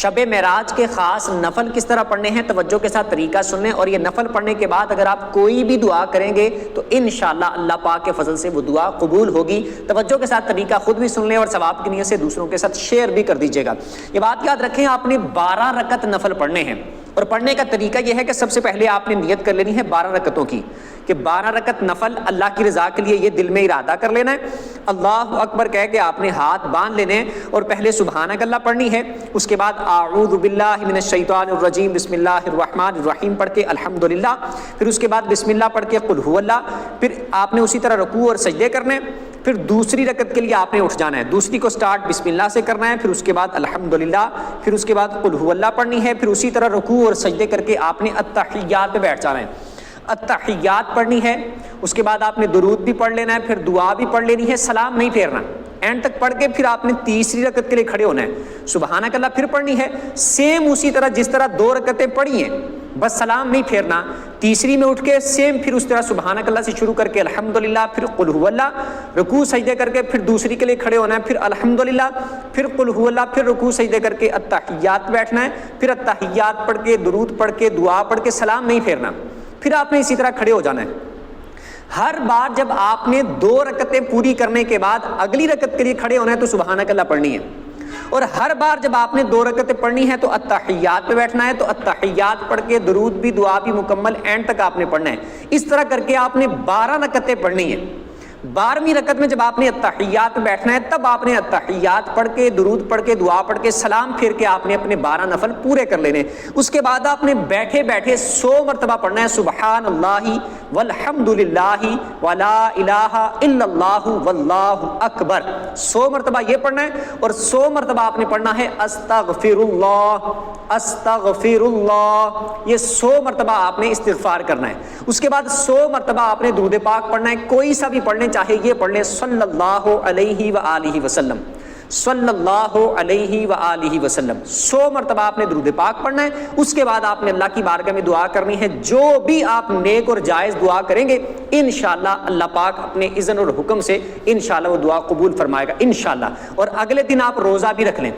شب معراج کے خاص نفل کس طرح پڑھنے ہیں، توجہ کے ساتھ طریقہ سننے، اور یہ نفل پڑھنے کے بعد اگر آپ کوئی بھی دعا کریں گے تو انشاءاللہ اللہ پاک کے فضل سے وہ دعا قبول ہوگی۔ توجہ کے ساتھ طریقہ خود بھی سن لیں اور ثواب کی نیت سے دوسروں کے ساتھ شیئر بھی کر دیجیے گا۔ یہ بات یاد رکھیں، آپ نے 12 رکعت نفل پڑھنے ہیں، اور پڑھنے کا طریقہ یہ ہے کہ سب سے پہلے آپ نے نیت کر لینی ہے 12 رکعتوں کی، کہ 12 رکعت نفل اللہ کی رضا کے لیے یہ دل میں ارادہ کر لینا ہے۔ اللہ اکبر کہہ کے آپ نے ہاتھ باندھ لینے ہیں، اور پہلے سبحانک اللہ پڑھنی ہے، اس کے بعد اعوذ باللہ من الشیطان الرجیم بسم اللہ الرحمن الرحیم پڑھ کے الحمدللہ، پھر اس کے بعد بسم اللہ پڑھ کے قل هو اللہ، پھر آپ نے اسی طرح رکوع اور سجدے کرنے، پھر دوسری رکعت کے لیے آپ نے اٹھ جانا ہے، دوسری کو سٹارٹ بسم اللہ سے کرنا ہے، پھر اس کے بعد الحمدللہ، پھر اس کے بعد قل هو اللہ پڑھنی ہے، پھر اسی طرح رکوع اور سجدے کر کے آپ نے التحیات پہ بیٹھ جانا ہے، التحیات پڑھنی ہے، اس کے بعد آپ نے درود بھی پڑھ لینا ہے، پھر دعا بھی پڑھ لینی ہے، سلام نہیں پھیرنا، اینڈ تک پڑھ کے پھر آپ نے تیسری رکعت کے لیے کھڑے ہونا ہے، سبحانک اللہ پھر پڑھنی ہے، سیم اسی طرح جس طرح 2 رکعتیں پڑھی ہیں، بس سلام نہیں پھیرنا، تیسری میں اٹھ کے سیم پھر اس طرح سبحانک اللہ سے شروع کر کے الحمدللہ، پھر قل هو اللہ، رکوع سجدے کر کے پھر دوسری کے لیے کھڑے ہونا ہے، پھر الحمدللہ، پھر قل هو اللہ، پھر رکوع سجدے کر کے التحیات بیٹھنا ہے، پھر التحیات پڑھ کے درود پڑھ کے دعا پڑھ کے سلام نہیں پھیرنا، پھر آپ نے اسی طرح کھڑے ہو جانا ہے۔ ہر بار جب آپ نے 2 رکعتیں پوری کرنے کے بعد اگلی رکعت کے لیے کھڑے ہونا ہے تو سبحانک اللہ پڑھنی ہے، اور ہر بار جب آپ نے 2 رکعتیں پڑھنی ہے تو التحیات پہ بیٹھنا ہے، تو التحیات پڑھ کے درود بھی دعا بھی مکمل اینڈ تک آپ نے پڑھنا ہے۔ اس طرح کر کے آپ نے 12 رکعتیں پڑھنی ہیں۔ 12ویں رکعت میں جب آپ نے التحیات پہ بیٹھنا ہے تب آپ نے التحیات پڑھ کے درود پڑھ کے دعا پڑھ کے سلام پھیر کے آپ نے اپنے 12 نفل پورے کر لینے۔ اس کے بعد آپ نے بیٹھے بیٹھے 100 مرتبہ پڑھنا ہے سبحان اللہ والحمد للہ ولا الہ الا اللہ واللہ اکبر، 100 مرتبہ یہ پڑھنا ہے، اور 100 مرتبہ آپ نے پڑھنا ہے استغفر اللہ استغفر اللہ، یہ 100 مرتبہ آپ نے استغفار کرنا ہے۔ اس کے بعد 100 مرتبہ آپ نے درود پاک پڑھنا ہے، کوئی سا بھی پڑھنے چاہے یہ پڑھ لیں صلی اللہ علیہ وآلہ وسلم، صلی اللہ علیہ وآلہ وسلم، 100 مرتبہ آپ نے درود پاک پڑھنا ہے۔ اس کے بعد آپ نے اللہ کی بارگاہ میں دعا کرنی ہے، جو بھی آپ نیک اور جائز دعا کریں گے انشاءاللہ اللہ پاک اپنے اذن اور حکم سے انشاءاللہ وہ دعا قبول فرمائے گا انشاءاللہ۔ اور اگلے دن آپ روزہ بھی رکھ لیں۔